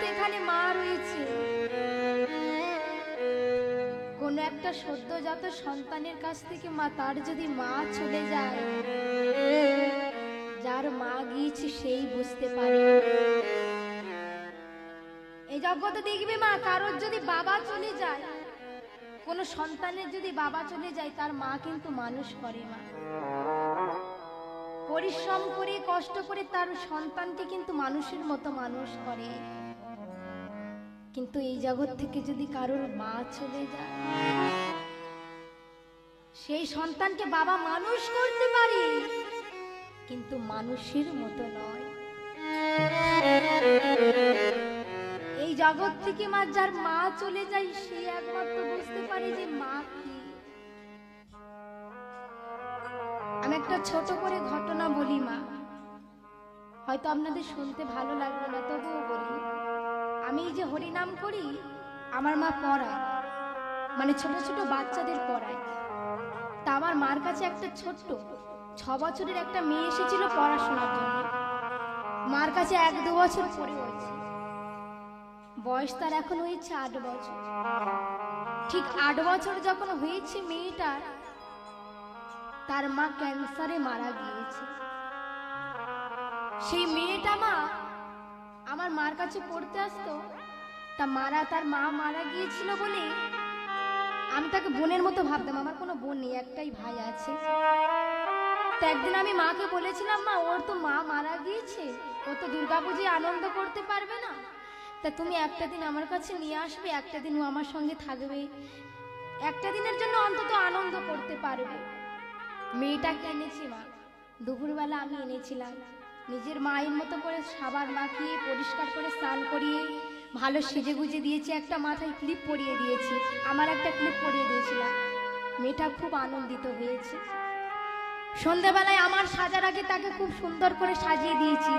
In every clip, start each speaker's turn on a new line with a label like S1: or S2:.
S1: তো এখানে মা রয়েছে। কোন একটা সদ্যজাত সন্তানের কাছ থেকে তার যদি মা চলে যায়, যার মা গিয়েছে সেই বুঝতে পারে। এই জগতে দেখবে মা, কারোর যদি বাবা চলে যায়, কোন সন্তানের যদি বাবা চলে যায়, তার মা কিন্তু মানুষ করে। মা পরিশ্রম করে কষ্ট করে তার সন্তানকে কিন্তু মানুষের মতো মানুষ করে। কিন্তু এই জগৎ থেকে যদি কারোর মা চলে যায়, সেই সন্তানকে বাবা মানুষ করতে পারে, কিন্তু মানুষের মতো নয়। এই জগৎ থেকে মা, যার মা চলে যায়, সে একমাত্র বুঝতে পারে যে মা কি। আমি একটা ছোট করে ঘটনা বলি মা, হয়তো আপনাদের শুনতে ভালো লাগবে না, তবুও বলি। আমি এই যে হরিনাম করি, আমার মা পড়ায়, মানে ছোট ছোট বাচ্চাদের পড়ায়। তা আমার মার কাছে একটা ছোট্ট 6 বছরের একটা মেয়ে এসেছিল পড়াশোনার জন্য। মার কাছে 1-2 বছর পড়ে হয়েছে, বয়স তার এখন হয়েছে 8 বছর। ঠিক 8 বছর যখন হয়েছে মেয়েটার, তার মা ক্যান্সারে মারা গিয়েছে। সেই মেয়েটা মা আমার মার কাছে পড়তে আসতো। তার মা মারা গিয়েছিল বলে আমি তাকে বোনের মতো ভাবতাম। আমার কোনো বোন নেই, একটাই ভাই আছে। তো একদিন আমি মাকে বলেছিলাম, মা ওর তো মা মারা গিয়েছে, ও তো দুর্গাপূজায় আনন্দ করতে পারবে না, তা তুমি একটা দিন আমার কাছে নিয়ে আসবে, একটা দিন ও আমার সঙ্গে থাকবে, একটা দিনের জন্য অন্তত আনন্দ করতে পারবে। মেয়েটাকে এনেছি মা, দুপুরবেলা আমি এনেছিলাম। নিজের মায়ের মতো করে সাবান মাখিয়ে পরিষ্কার করে স্নান করিয়ে ভালো সেজে গুজে দিয়েছি, একটা মাথায় ক্লিপ পরিয়ে দিয়েছি, আমার একটা ক্লিপ পরিয়ে দিয়েছিলাম। মেয়েটা খুব আনন্দিত হয়েছে। সন্ধ্যাবেলায় আমার সাজার আগে তাকে খুব সুন্দর করে সাজিয়ে দিয়েছি,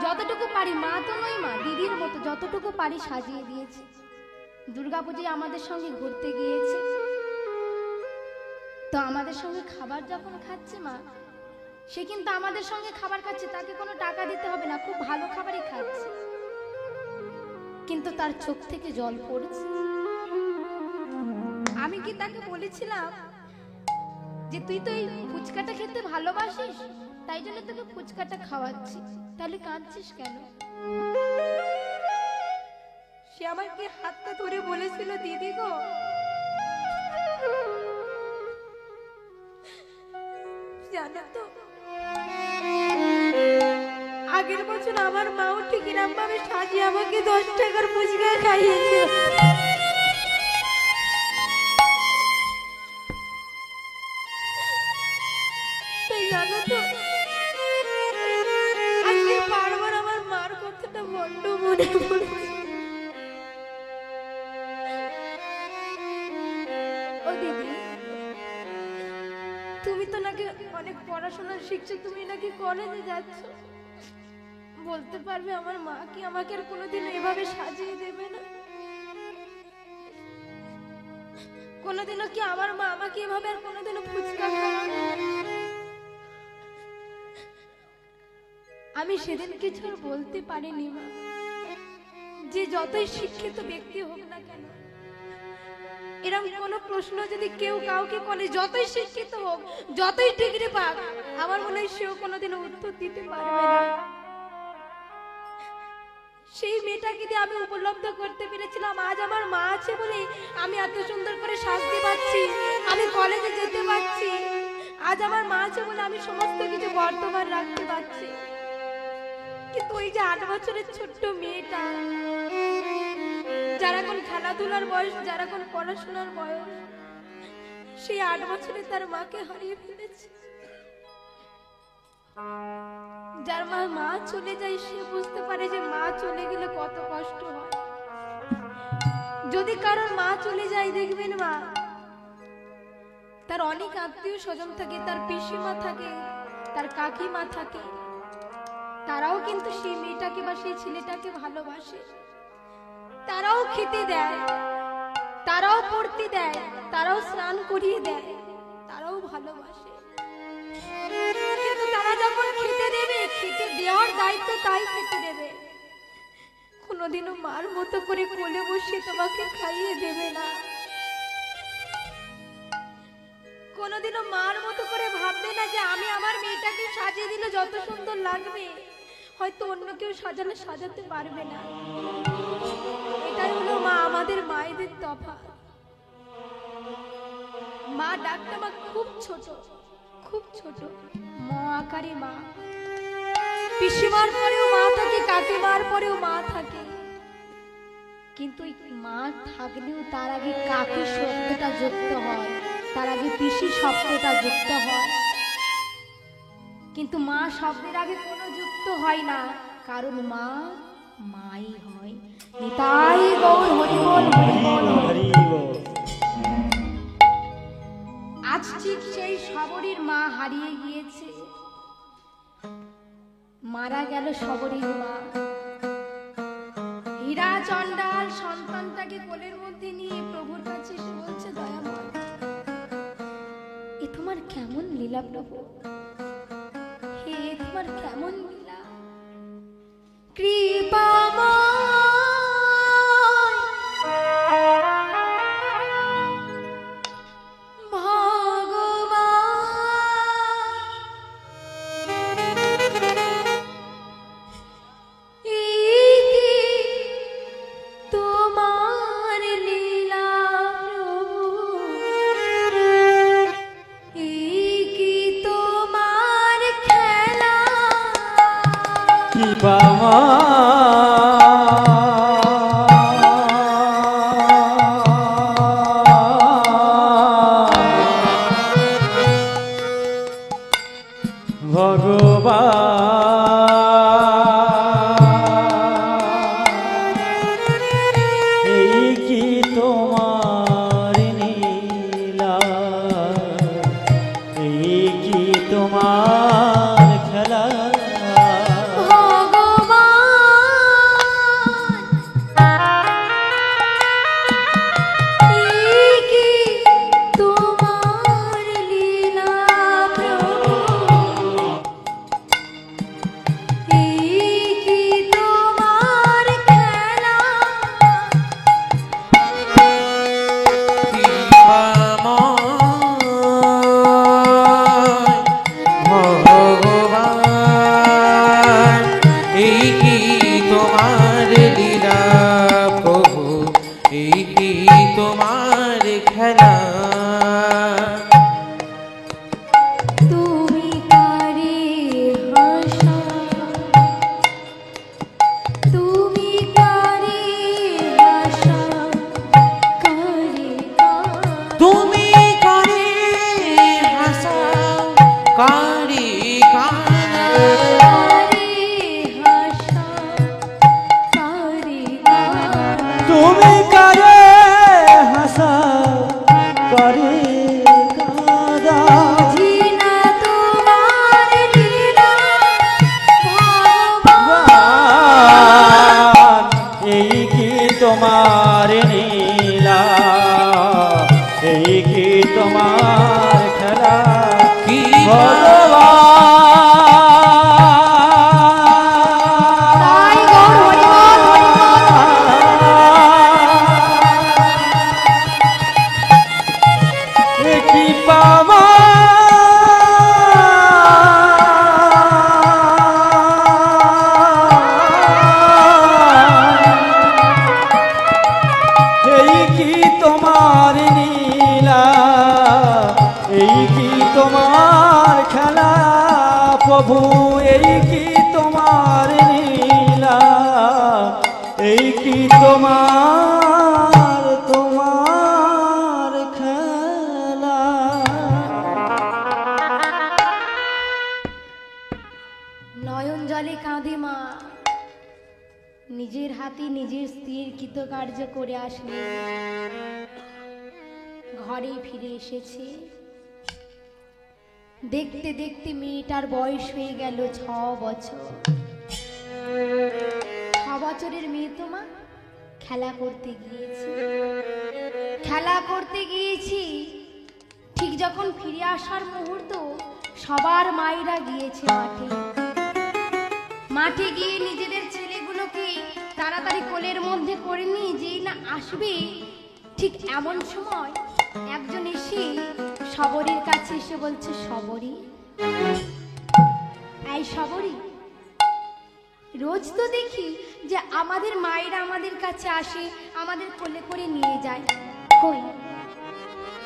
S1: যতটুকু পারি। মা তো নই মা, দিদির মতো যতটুকু পারি সাজিয়ে দিয়েছি। দুর্গাপূজায় আমাদের সঙ্গে ঘুরতে গিয়েছে, তো আমাদের সঙ্গে খাবার যখন খাচ্ছে মা, সে কিন্তু আমাদের সঙ্গে খাবার খাচ্ছে, তাকে কোনো টাকা দিতে হবে না, খুব ভালো খাবারই খাচ্ছে। কিন্তু তার চোখ থেকে জল পড়ছে। আমি কি তাকে বলেছিলাম যে তুই তো এই ফুচকাটা খেতে ভালোবাসিস, তাই জন্য তোকে ফুচকাটা খাওয়াচ্ছি, তাহলে কাঁদছিস কেন? সে আমাকে হাতটা ধরে বলেছিল, দিদি গো, জানো তো আগের বছর আমার মাও ঠিক এরকম ভাবে সাজিয়ে আমাকে 10 টাকার ফুচকা খাইয়েছে। তাই জানো তো আজকে বারবার আমার মার কথাটা বড্ড মনে পড়ছে। ও দিদি, তুমি তো নাকি অনেক পড়াশোনা শিখছো, তুমি নাকি কলেজে যাচ্ছ, বলতে পারবে আমার মা কি আমাকে আর কোনোদিন এভাবে সাজিয়ে দেবে না? কোনোদিনও কি আমার মা আমাকে এভাবে আর কোনোদিনও ফুচকা খাওয়াবে? আমি সেদিন কিছু আর বলতে পারিনি মা, যে যতই শিক্ষিত ব্যক্তি হোক না কেন, এরকম কোনো প্রশ্ন যদি কেউ কাউকে করে, যতই শিক্ষিত হোক, যতই ডিগ্রি পাক, আমার মনে হয় সেও কোনোদিনও উত্তর দিতে পারবে না। সেই মেয়েটাকে দিয়ে আমি উপলব্ধ করতে পেরেছিলাম, আজ আমার মা আছে বলে আমি এত সুন্দর করে সাজতে পারছি, আমি কলেজে যেতে পারছি। আজ আমার মা আছে বলে আমি সমস্ত কিছু বর্তমান রাখতে পারছি। কিন্তু ওই যে 8 বছরের ছোট্ট মেয়েটা, যারা এখন খেলাধুলার বয়স, যারা এখন পড়াশোনার বয়স, সেই 8 বছরে তার মাকে হারিয়ে ফেলেছে। যার মা চলে যায়, সে বুঝতে পারে যে মা চলে গেলে কত কষ্ট হয়। যদি কারোর মা চলে যায়, দেখবেন মা, তার অনেক আত্মীয় স্বজন থাকে, তার পিসিমা থাকে, তার কাকিমা থাকে, তারাও কিন্তু সেই মেয়েটাকে বা সেই ছেলেটাকে ভালোবাসে, তারাও খেতে দেয়, তারাও পড়তে দেয়, তারাও স্নান করিয়ে দেয়, তারাও ভালোবাসে। কিন্তু তারা যখন খেতে দেবে, খেতে দেওয়ার দায়িত্ব তাই খেতে দেবে, কোনো কোনোদিনও মার মতো করে কোলে বসে তোমাকে খাইয়ে দেবে না, কোনোদিনও মার মতো করে ভাববে না যে আমি আমার মেয়েটাকে সাজিয়ে দিলে যত সুন্দর লাগবে হয়তো অন্য কেউ সাজালে সাজাতে পারবে না। এটাই হলো মা, আমাদের মায়েদের তফাৎ। মা ডাকটা মা খুব ছোট, খুব ছোট, মা আকারে মা। পিসিমার পরেও মা থাকে, কাকিমার পরেও মা থাকে, কিন্তু মা থাকলেও তার আগে কাকি শব্দটা যুক্ত হয়, তার আগে পিসি শব্দটা যুক্ত হয়, কিন্তু মা শব্দের আগে কোনো যুক্ত হয় না, কারণ মা মাই হয়। নিতাই গৌর হরি বল, হরি বল। আজ ঠিক সেই সবরীর মা হারিয়ে গিয়েছে, মারা গেল সবরীর মা। হীরা চণ্ডাল সন্তানটাকে কোলের মধ্যে নিয়ে প্রভুর কাছে এসে বলছে, দয়াময়, এ তোমার কেমন লীলা প্রভু, হে তোমার কেমন লীলা, কৃপাময় নিজের হাতে নিজের স্ত্রীর কৃতকার্য করে আসলে ঘরে ফিরে এসেছে। দেখতে দেখতে মেয়েটার বয়স হয়ে গেল 6 বছর। 6 বছরের মেয়ে তো মা খেলা করতে গিয়েছি। ঠিক যখন ফিরে আসার মুহূর্ত, সবার মায়েরা গিয়েছে মাঠে গিয়ে নিজেদের ছেলেগুলোকে তারা তাড়াতাড়ি কোলের মধ্যে করে নিয়ে যেই না আসবে, ঠিক এমন সময় একজন এসে শবরীর কাছে এসে বলছে, শবরী, এই শবরী, রোজ তো দেখি যে আমাদের মায়েরা আমাদের কাছে আসে, আমাদের কোলে করে নিয়ে যায়, কই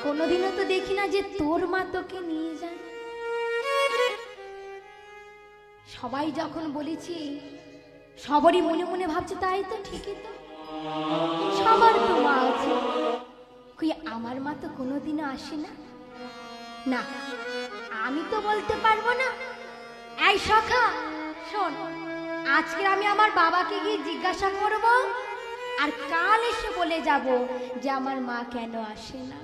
S1: কোনোদিনও তো দেখি না যে তোর মা তোকে নিয়ে যায়। সবাই যখন বলেছি, সবারই মনে মনে ভাবছে তাই তো, ঠিকই তো, সবার তো মা আছে, কই আমার মা তো কোনোদিনও আসে না। না, আমি তো বলতে পারবো না। এই সখা শোন, আজকে আমি আমার বাবাকে গিয়ে জিজ্ঞাসা করব, আর কাল এসে বলে যাব যে আমার মা কেন আসে না।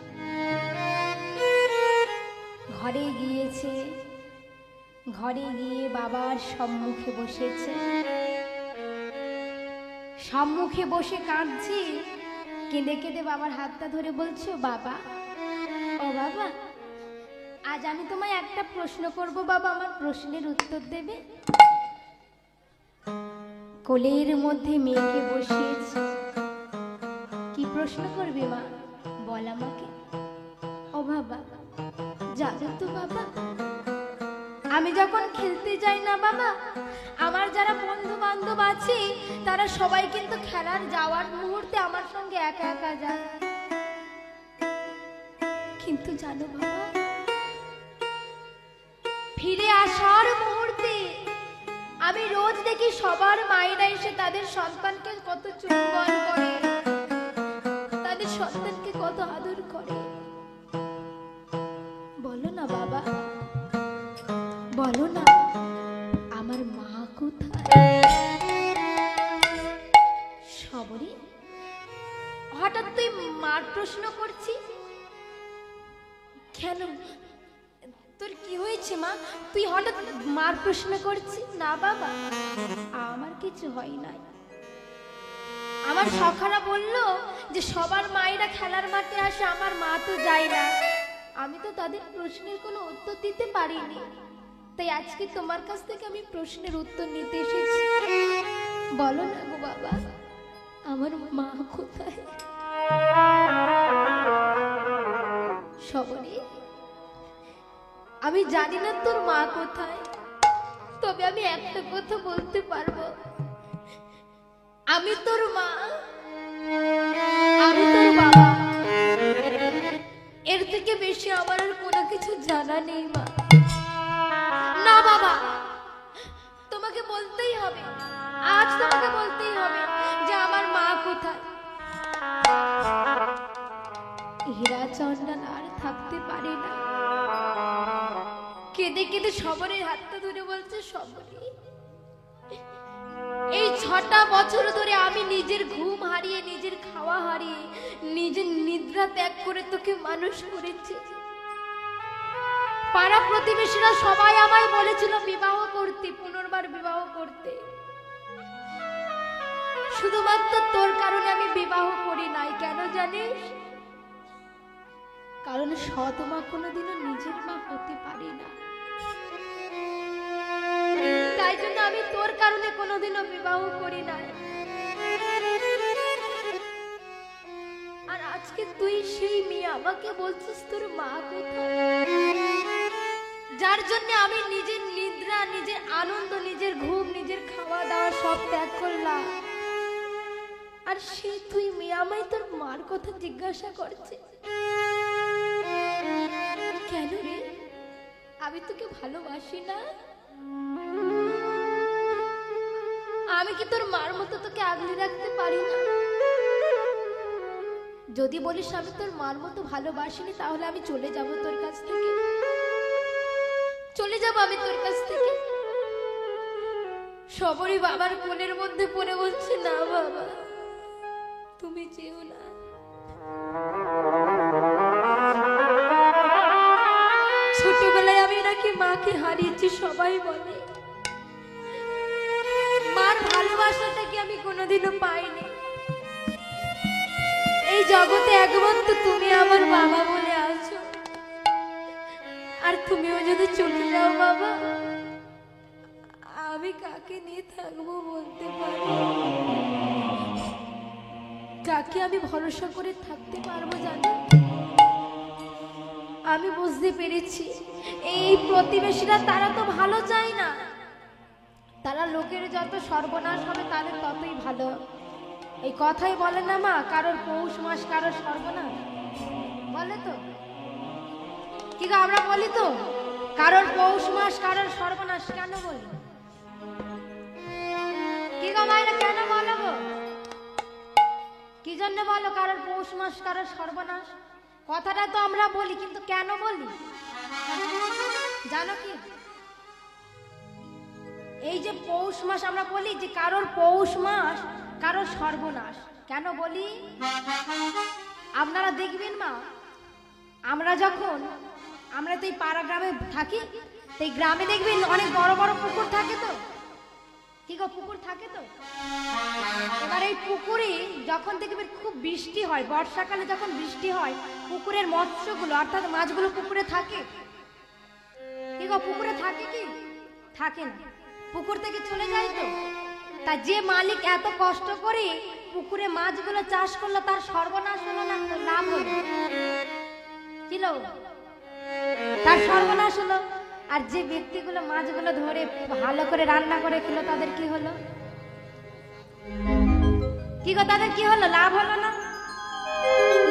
S1: ঘরে গিয়েছে, ঘরে গিয়ে বাবার সম্মুখে বসেছে, সম্মুখে বসে কাঁদছে, কেঁদে কেঁদে বাবার হাতটা ধরে বলছে, বাবা, ও বাবা, আজ আমি তোমায় একটা প্রশ্ন করব বাবা, আমার প্রশ্নের উত্তর দেবে? কোলের মধ্যে মেয়েকে বসিয়েছে, কি প্রশ্ন করবে মা, বল আমাকে। ও বাবা, জানো তো বাবা, আমি যখন খেলতে যাই না বাবা, আমার যারা বন্ধু বান্ধব আছে তারা সবাই কিন্তু খেলার যাওয়ার মুহূর্তে আমার সঙ্গে একা একা যায়, কিন্তু জানো বাবা, ফিরে আসার মুহূর্তে আমি রোজ দেখি সবার মায়েরা এসে তাদের সন্তানকে কত চুম্বন করে, তাদের সন্তানকে কত আদর করে। বলো না বাবা, বলো না, আমার মা কোথায়? শবরী, হঠাৎ তুই মার প্রশ্ন করছিস কেন? তোর কি হয়েছে মা, তুই হঠাৎ মার প্রশ্ন করছিস? না বাবা, আমার কিছু হয় নাই। আমার সখারা বলল যে সবার মায়েরা খেলার মাঠে আসে, আমার মা তো যায় না, আমি তো তাদের প্রশ্নের কোনো উত্তর দিতে পারিনি, তাই আজকে তোমার কাছ থেকে আমি প্রশ্নের উত্তর নিতে এসেছি। বলো না গো বাবা, আমার মা কোথায়? শবরী, আমি জানি না তোর মা কোথায়, তবে আমি একটা কথা বলতে পারবো, আমি তোর মা, আমি তোর বাবা, এর থেকে বেশি আমার আর কোনো কিছু জানা নেই মা। না বাবা, তোমাকে বলতেই হবে, আজ তোমাকে বলতেই হবে যে আমার মা কোথায়। হীরা চন্দন আর থাকতে পারে না, কেঁদে কেঁদে শবরীর হাতটা ধরে বলছে, শবরী, এই 6টা বছর ধরে আমি নিজের ঘুম হারিয়ে, নিজের খাওয়া হারিয়ে, নিজের নিদ্রা ত্যাগ করে তোকে মানুষ করেছি। পাড়া প্রতিবেশীরা সবাই আমায় বলেছিল বিবাহ করতে, পুনর্বার বিবাহ করতে, শুধুমাত্র তোর কারণে আমি বিবাহ করি নাই। কেন জানিস? কারণ সৎ মা কোনোদিনও নিজের মা হতে পারে না, তাই জন্য আমি তোর কারণে কোনোদিনও বিবাহ করি নাই। আর আজকে তুই সেই মেয়ে আমাকে বলছিস তোর মা কোথায়, যার জন্য আমি নিজের নিদ্রা, নিজের আনন্দ, নিজের ঘুম, নিজের খাওয়া দাওয়া সব ত্যাগ করলাম, আর সে তুই মেয়ে আমায় তোর মার কথা জিজ্ঞাসা করছে কেন রে? আমি তোকে ভালোবাসি না? আমি কি তোর মার মতো তোকে আগলে রাখতে পারি না? যদি বলিস আমি তোর মার মতো ভালোবাসিনি, তাহলে আমি চলে যাব তোর কাছ থেকে, চলে যাব আমি তোর কাছ থেকে। শবরী বাবার কোলের মধ্যে পড়ে বলছে, না বাবা, তুমি যেও না। ছোটবেলায় আমি নাকি মাকে হারিয়েছি, সবাই বলে, মার ভালোবাসাটা কি আমি কোনোদিনও পাইনি। এই জগতে একমাত্র তুমি আমার বাবা বলে আছো, আর তুমিও যদি চলে যাও বাবা, আমি কাকে নিয়ে থাকবো বলতে পারি। কাকে আমি ভরসা করে থাকতে পারবো জানো? আমি বুঝতে পেরেছি এই প্রতিবেশীরা তারা তো ভালো চায় না, তারা লোকের যত সর্বনাশ হবে তাদের ততই ভালো। এই কথাই বলে না মা, কারোর পৌষ মাস কারোর সর্বনাশ, বলে তো কি গো? আমরা বলি তো কারোর পৌষ মাস কারোর সর্বনাশ, কেন বলি? কি গো মায়েরা, কেন বলো গো? কি জন্য বলো কারোর পৌষ মাস কারোর সর্বনাশ? কথাটা তো আমরা বলি, কিন্তু কেন বলি জানো কি? এই যে পৌষ মাস আমরা বলি যে কারোর পৌষ মাস কারোর সর্বনাশ, কেন বলি? আপনারা দেখবেন মা, আমরা তো এই পাড়া গ্রামে থাকি, এই গ্রামে দেখবেন অনেক বড় বড় পুকুর থাকে তো, কি গো পুকুর থাকে তো। এবার এই পুকুরে যখন দেখবেন খুব বৃষ্টি হয়, বর্ষাকালে যখন বৃষ্টি হয়, পুকুরের মৎস্যগুলো অর্থাৎ মাছগুলো পুকুরে থাকে, কি গো পুকুরে থাকে কি থাকে না, পুকুর থেকে চলে যায় তো। তা যে মালিক এত কষ্ট করে পুকুরে মাছগুলো চাষ করলো তার সর্বনাশ হলো না লাভ হলো? কি হলো? তার সর্বনাশ হলো। আর যে ব্যক্তিগুলো মাছগুলো ধরে ভালো করে রান্না করে খেলো তাদের কি হলো? কি গো তাদের কি হলো? লাভ হলো না?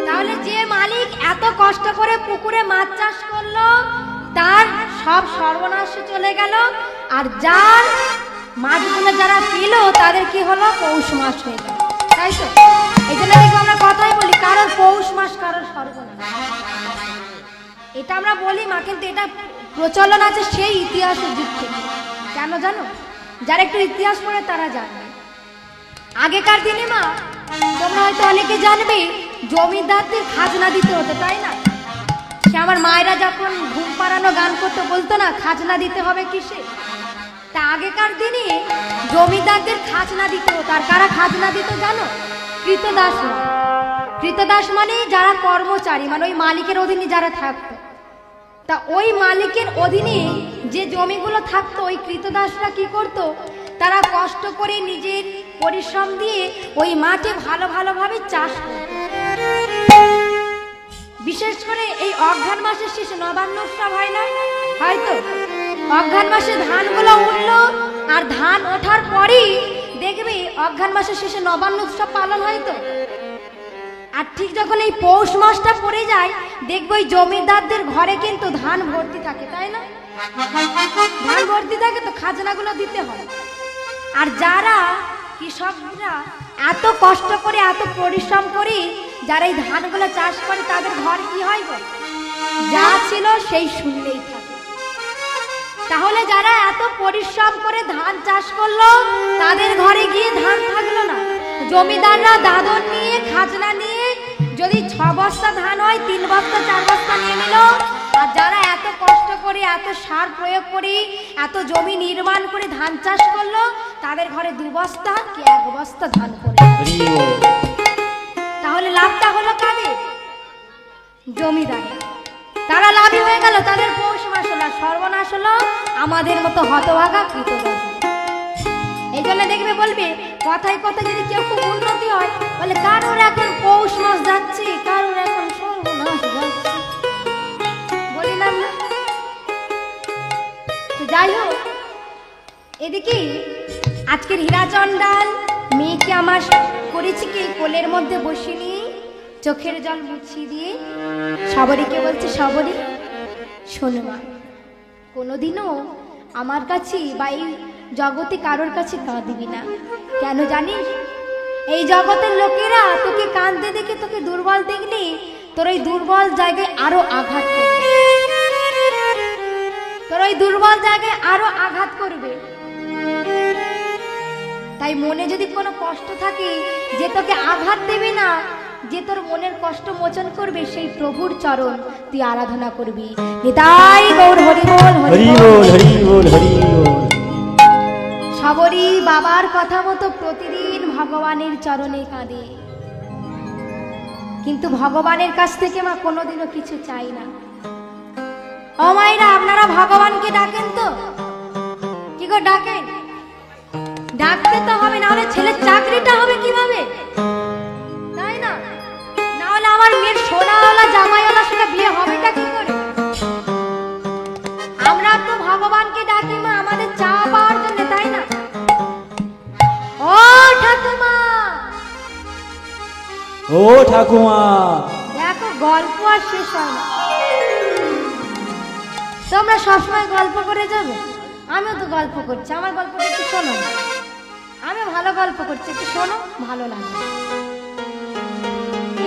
S1: তাহলে যে মালিক এত কষ্ট করে পুকুরে মাছ চাষ করলো তার সব সর্বনাশে চলে গেল, আর যার মাছগুলো যারা পেল তাদের কি হলো? পৌষ মাস হয়ে গেল, তাই তো? এই জন্য দেখবো আমরা কথাই বলি কারোর পৌষ মাস কারোর সর্বনাশ, এটা আমরা বলি মা, কিন্তু এটা প্রচলন আছে সেই ইতিহাসের যুগ থেকে। কেন জানো? যারা একটু ইতিহাস পড়ে তারা জানবে। আগেকার দিনে মা, তোমরা হয়তো অনেকে জানবে, জমিদারদের খাজনা দিতে হতো, তাই না? সে আমার মায়েরা যখন ঘুম পাড়ানো গান করতে বলতো না, খাজনা দিতে হবে কিসে? তা আগেকার দিনে জমিদারদের খাজনা দিতে হতো। আর কারা খাজনা দিত জানো? কৃতদাস। কৃতদাস মানে যারা কর্মচারী, মানে ওই মালিকের অধীনে যারা থাকতো। তা ওই মালিকের অধীনে যে জমিগুলো থাকতো, ওই কৃতদাসরা কি করত? তারা কষ্ট করে নিজের পরিশ্রম দিয়ে ওই মাঠে ভালোভাবে চাষ করত। বিশেষ করে এই অঘ্রাণ মাসের শেষে নবান্ন উৎসব হয় না? হয়তো অঘ্রাণ মাসে ধানগুলো উঠলো, আর ধান ওঠার পরেই দেখবে অঘ্রাণ মাসের শেষে নবান্ন উৎসব পালন হয় তো। আর ঠিক যখন এই পৌষ মাসটা পড়ে যায়, দেখবো ওই জমিদারদের ঘরে কিন্তু ধান ভর্তি থাকে, তাই না? ধান ভর্তি থাকে তো খাজনাগুলো দিতে হয়। আর যারা কৃষকরা এত কষ্ট করে এত পরিশ্রম করে যারা এই ধানগুলো চাষ করে তাদের ঘর কি হয় গো? যা ছিল সেই শুনলেই থাকে। তাহলে যারা এত পরিশ্রম করে ধান চাষ করলো তাদের ঘরে গিয়ে ধান থাকলো না। জমিদাররা দাদন নিয়ে খাজনা নিয়ে যদি 6 বস্তা ধান হয় 3 বস্তা 4 বস্তা নিয়ে নিল। আর যারা এত কষ্ট করে এত সার প্রয়োগ করে এত জমি নির্মাণ করে ধান চাষ করলো তাদের ঘরে 2 বস্তা কি 1 বস্তা ধান করে। তাহলে লাভটা হলো কাদের? জমিদার। তারা লাভই হয়ে গেল, তাদের পৌষ মাস হলো, সর্বনাশ হলো আমাদের মতো হতভাগা কৃতদাস। এই জন্য দেখবে বলবে কথায় কথায় যদি কেউ খুব উন্নতি হয় বলে কারোর এখন পৌষ মাস যাচ্ছে, কারোর এখন সর্বনাশ যাচ্ছে, বলি না আমরা? তো যাই হোক, এদিকে আজকের হীরাচন্দাল মেয়েকে আমার করেছি কি কোলের মধ্যে বসিয়ে নিয়ে চোখের জল মুছিয়ে দিয়ে সবরীকে বলছে, সবরী শোনো মা, কোনোদিনও আমার কাছে বা এই জগতে কারোর কাছে কাঁদবি না। কেন জানিস? এই জগতের লোকেরা তোকে কাঁদতে দেখে, তোকে দুর্বল দেখলে তোর ওই দুর্বল জায়গায় আরো আঘাত করবে, তোর ওই দুর্বল জায়গায় আরো আঘাত করবে। তাই মনে যদি কোনো কষ্ট থাকে, যে তোকে আঘাত দেবে না, যে তোর মনের কষ্ট মোচন করবে, সেই প্রভুর চরণ তুই আরাধনা করবি। নিতাই গৌর হরি বল, হরি বল, হরি বল, হরি বল। সবরী বাবার কথা মতো প্রতিদিন ভগবানের চরণে কাঁদে, কিন্তু ভগবানের কাছ থেকে মা কোনোদিনও কিছু চাই না। ও মায়েরা, আপনারা ভগবানকে ডাকেন তো? কি গো ডাকেন? ডাকতে তো হবে, না হলে ছেলের চাকরিটা হবে কিভাবে, তাই না? ঠাকুমা,
S2: ও ঠাকুমা,
S1: দেখো গল্প আর শেষ হয় না। তোমরা সবসময় গল্প করে যাবে, আমিও তো গল্প করছি, আমার গল্পটা একটু শোনো। আমি ভালো গল্প করছি, একটু শোনো, ভালো লাগবে।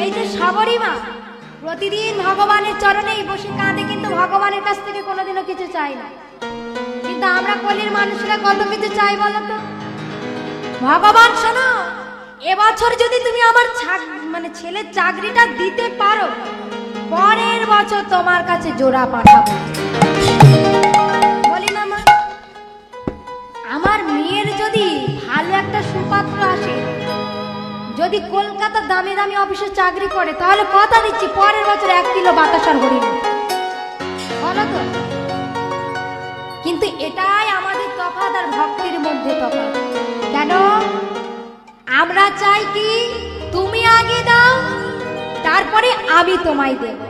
S1: এই যে সবরই মা প্রতিদিন ভগবানের চরণেই বসে কাঁদে, কিন্তু ভগবানের কাছ থেকে কোনোদিনও কিছু চাই না। কিন্তু আমরা কলির মানুষরা কত কিছু চাই বলো তো। ভগবান শোনো, এবছর যদি তুমি আমার ছেলের চাকরিটা দিতে পারো, পরের বছর তোমার কাছে জোড়া পাঠাবো। বলি না মা, আমার মেয়ের যদি ভালো একটা সুপাত্র আসে, যদি কলকাতা দামি দামি অফিসে চাকরি করে, তাহলে কথা দিচ্ছি পরের বছর 1 কিলো বাতাসার হরিণ বলো তো। কিন্তু এটাই আমাদের তফাৎ আর ভক্তির মধ্যে তফাৎ। কেন? আমরা চাই কি তুমি আগে দাও, তারপরে আমি তোমায় দেব।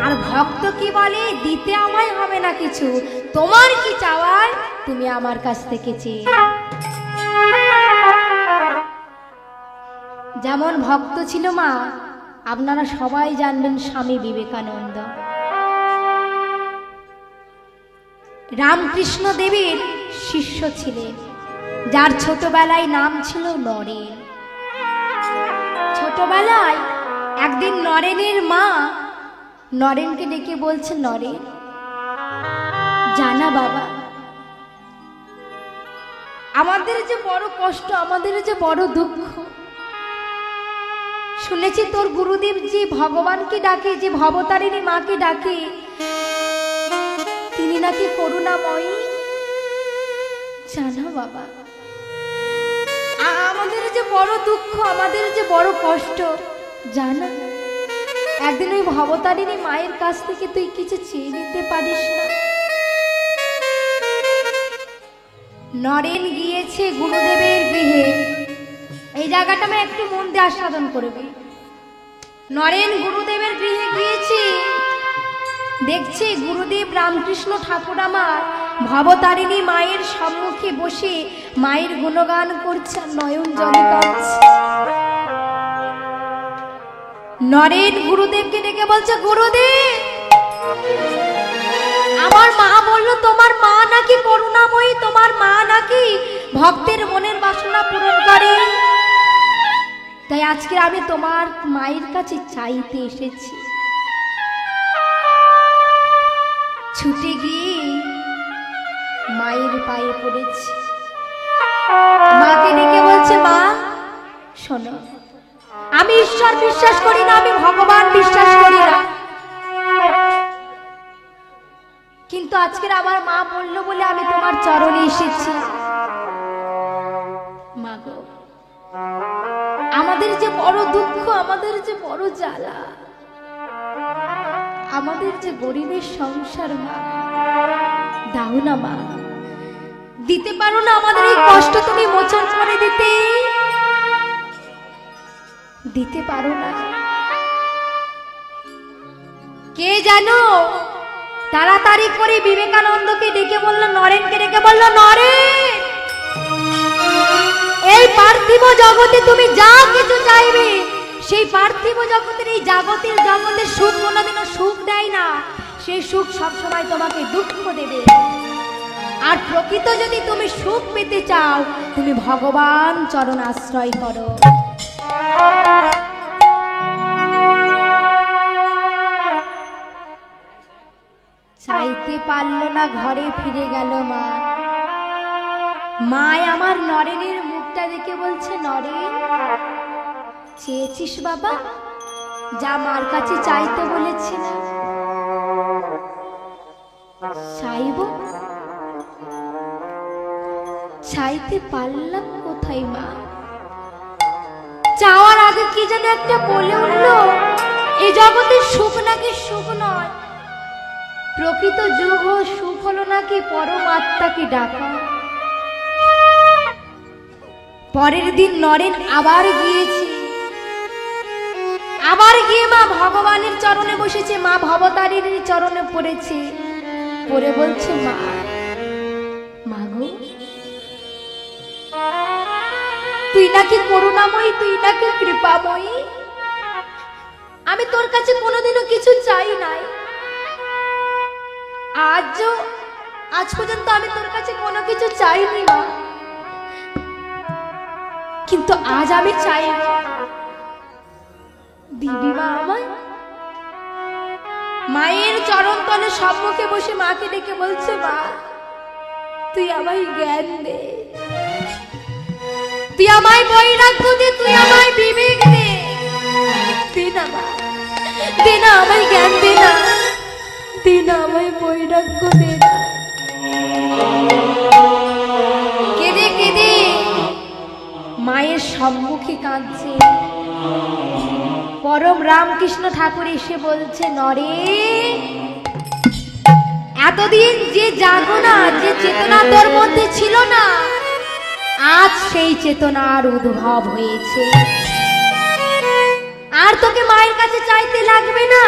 S1: আর ভক্ত কি বলে, দিতে আমায় হবে না কিছু, তোমার কি চাওয়ার তুমি আমার কাছ থেকে চেয়ে। যেমন ভক্ত ছিল মা, আপনারা সবাই জানবেন স্বামী বিবেকানন্দ। রামকৃষ্ণ দেবের শিষ্য ছিলেন, যার ছোটবেলায় নাম ছিল নরেন। ছোটবেলায় একদিন নরেনের মা নরেনকে ডেকে বলছে, নরেন জানা বাবা, আমাদের যে বড় কষ্ট, আমাদের যে বড় দুঃখ, শুনেছি তোর গুরুদেব যে ভগবানকে ডাকে, যে ভবতারিণী মাকে ডাকে, তিনি নাকি করুণাময়ী। জানো বাবা, আমাদের যে বড় দুঃখ, আমাদের যে বড় কষ্ট, জানা একদিন ওই ভবতারিণী মায়ের কাছ থেকে তুই কিছু চেয়ে নিতে পারিস না? নরেন গিয়েছে গুরুদেবের গৃহে। এই জায়গাটা আমি একটু মন দিয়ে আস্বাদন করবে। নরেন গুরুদেবের গৃহে গিয়েছে, দেখছি গুরুদেব রামকৃষ্ণ ঠাকুর আমার ভবতারিণী মায়ের সম্মুখে বসে মায়ের গুণগান করছে, নয়ন জলে কাঁদছে। নরেন গুরুদেবকে ডেকে বলছে, গুরুদেব আমার মা বলল তোমার মা নাকি করুণাময়ী, তোমার মা নাকি ভক্তের মনের বাসনা পূরণ করে, তাই আজকে আমি তোমার মায়ের কাছে চাইতে এসেছি। ছুটে গিয়ে মায়ের পায়ে পড়েছি, মাকে ডেকে বলছে, মা শোনো, আমি ঈশ্বর বিশ্বাস করি না, আমি ভগবান বিশ্বাস করি না, কিন্তু আজকের আমার মা বললো বলে আমি তোমার চরণে এসেছি। মা গো, আমাদের যে বড় দুঃখ, আমাদের যে বড় জ্বালা, আমাদের যে গরিবের সংসার, মা দাও না মা, দিতে পারো না আমাদের এই কষ্ট তুমি মোচন করে দিতে পারো না? কে জানো তাড়াতাড়ি করে বিবেকানন্দকে ডেকে বললো, নরেনকে ডেকে বললো, নরেন এই পার্থিব জগতে তুমি যা কিছু চাইবে, সেই পার্থিব জগতের এই জাগতিক জগতের সুখ কোনোদিনও সুখ দেয় না, সেই সুখ সবসময় তোমাকে দুঃখ দেবে। আর প্রকৃত যদি তুমি সুখ পেতে চাও, তুমি ভগবান চরণ আশ্রয় করো। চাইতে পারলো না, ঘরে ফিরে গেল মা। মায় আমার নরেনের মুখটা দেখে বলছে, নরেন চেয়েছিস বাবা, যা মার কাছে চাইতে বলেছি না? চাইব, চাইতে পারলাম কোথায় মা? চাওয়ার আগে কি যেন একটা বলে উঠলো, এই জগতের সুখ নাকি সুখ নয়, প্রকৃত যোগ সুখ হলো নাকি পরমাত্মাকে ডাকা। পরের দিন নরেন আবার গিয়েছে, আবার গিয়ে মা ভগবানের চরণে বসেছে, মা ভবতারিণীর চরণে পড়েছে, পড়ে বলছে, মা গো তুই নাকি করুণাময়ী, তুই নাকি কৃপাময়ী। আমি তোর কাছে কোনোদিনও কিছু চাই নাই, আজ পর্যন্ত আমি তোর কাছে কোনো কিছু চাইনি মা, কিন্তু আজ আমি চাই দিবি মা আমায়। মায়ের চরণ তলে সম্মুখে বসে মাকে ডেকে বলছে, মা তুই আমায় জ্ঞান দে, তুই আমায় বৈরাগ্য দে, তুই আমায় বিবেক দে, দে না মা, দে না আমায় জ্ঞান, দে না, দে না আমায় বৈরাগ্য দে না। কেঁদে কেঁদে মায়ের সম্মুখে কাঁদছে। পরম রামকৃষ্ণ ঠাকুর এসে বলছে, নরে এতদিন যে জাগনা, যে চেতনা তোর মধ্যে ছিল না, আজ সেই চেতনার উদ্ভব হয়েছে। আর তোকে মায়ের কাছে চাইতে লাগবে না,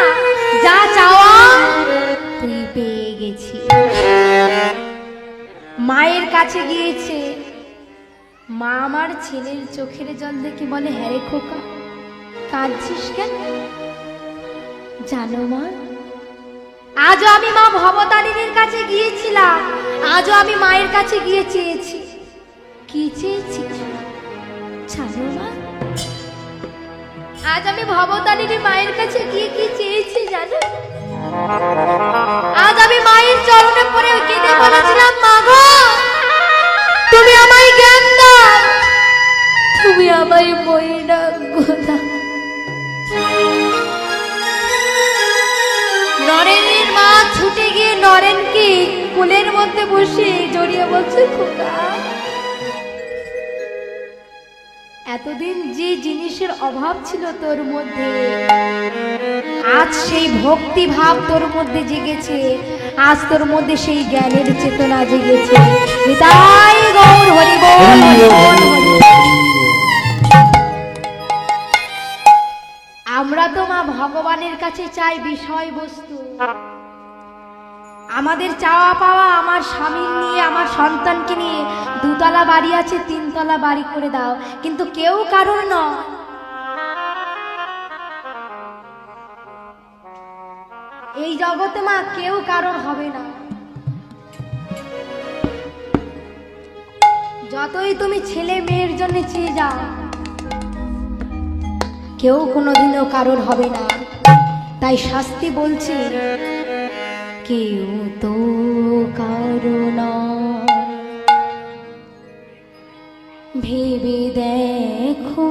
S1: যা চাওয়া তুই পেয়ে গেছিস। মায়ের কাছে গিয়েছে, মা আমার ছেলের চোখের জল দেখে বলে, হ্যাঁ রে খোকা কাঁদছিস কেন? জানো মা, আজও আমি মা ভবতারিণীর কাছে গিয়েছিলাম, আজও আমি মায়ের কাছে গিয়ে চেয়েছি। কি চেয়েছি জানো মা? আজ আমি ভবতারিণী মায়ের কাছে গিয়ে কি চেয়েছি জানো? আজ আমি মায়ের চরণে পড়ে কেঁদে বলেছিলাম, মা গো তুমি আমায় জ্ঞান দাও, তুমি আমায় বৈরাগ্য দাও। নরেনের মা ছুটে গিয়ে নরেনকে কোলের মধ্যে বসে জড়িয়ে বলছে, খোকা এতদিন যে জিনিসের অভাব ছিল তোর মধ্যে, আজ সেই ভক্তি ভাব তোর মধ্যে জেগেছে, আজ তোর মধ্যে সেই জ্ঞানের চেতনা জেগেছে। নিতাই গৌর হরি বল, হরি বল, হরি বল। আমরা তো মা ভগবানের কাছে চাই বিষয়বস্তু, আমাদের চাওয়া পাওয়া, আমার স্বামী নিয়ে, আমার সন্তানকে নিয়ে দুতলা বাড়ি আছে, তিনতলা বাড়ি করে দাও, কিন্তু কেউ কারোর নয়। এই জগতে মা কেউ কারোর হবে না। যতই তুমি ছেলে মেয়ের জন্য চেয়ে যাও, কেউ কোনোদিনও কারোর হবে না। তাই শাস্তি বলছে, কেউ তো কারো না, ভেবে দেখো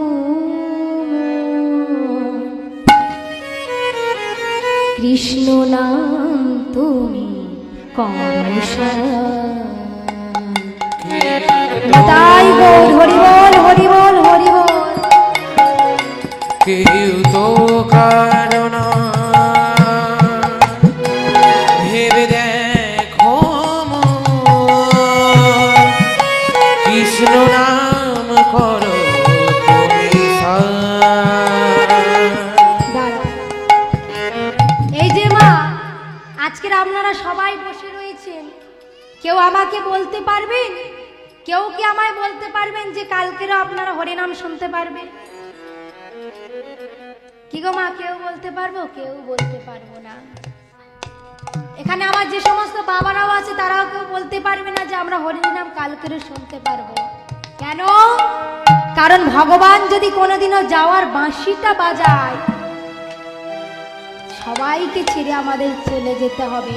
S1: কৃষ্ণ নাম তুমি করো। তাই বল হরি বল, হরি বল, হরি বল।
S2: কেউ তো কারো না, ভেবে দেখো কৃষ্ণ নাম করো তুমি।
S1: এই যে মা আজকের আপনারা সবাই বসে রয়েছেন, কেউ আমাকে বলতে পারবেন, কেউ কি আমায় বলতে পারবেন যে কালকেরও আপনারা হরিনাম শুনতে পারবেন? কি গো মা, কেউ বলতে পারবো? কেউ বলতে পারবো না। এখানে আমার যে সমস্ত বাবারাও আছে তারাও কেউ বলতে পারবে না যে আমরা হরিনাম কালকেরও শুনতে পারবো। কেন? কারণ ভগবান যদি কোনোদিনও যাওয়ার বাঁশিটা বাজায়, সবাইকে ছেড়ে আমাদের চলে যেতে হবে।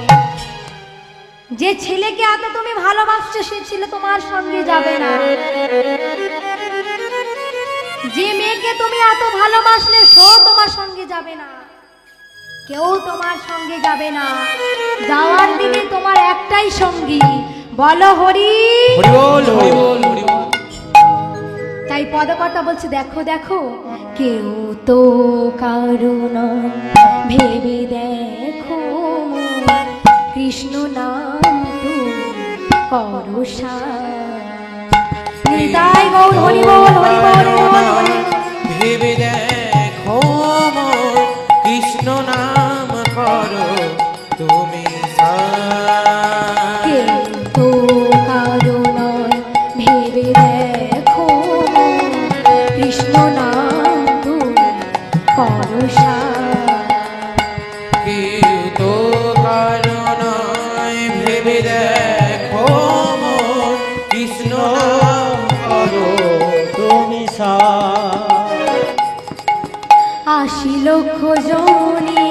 S1: যে ছেলেকে এত তুমি ভালোবাসছো সে ছেলে তোমার সঙ্গে যাবে না। যে মেয়েকে তুমি এত ভালোবাসলে সে তোমার সঙ্গে যাবে না। কেউ তোমার সঙ্গে যাবে না। যাওয়ার দিনে তোমার একটাই সঙ্গী, বলো হরি
S2: বল, হরি বল, হরি বল।
S1: তাই পদকর্তা বলছে, দেখো দেখো কেউ তো কারো নয়, ভেবে দেখো কৃষ্ণ নাম তুমি করো সার। নিতাই গৌর হরি বল, হরি বল, হরি বল।
S2: ভেবে দেখো কৃষ্ণ নাম করো তুমি সার।
S1: কেউ তো কারো নয়, ভেবে দেখো কৃষ্ণ নাম তুমি করো সার।
S2: কেউ তো কারণ ভেবে দেখো মন, কৃষ্ণ নাম করো
S3: তুমি সার।
S1: 80 লক্ষ জনে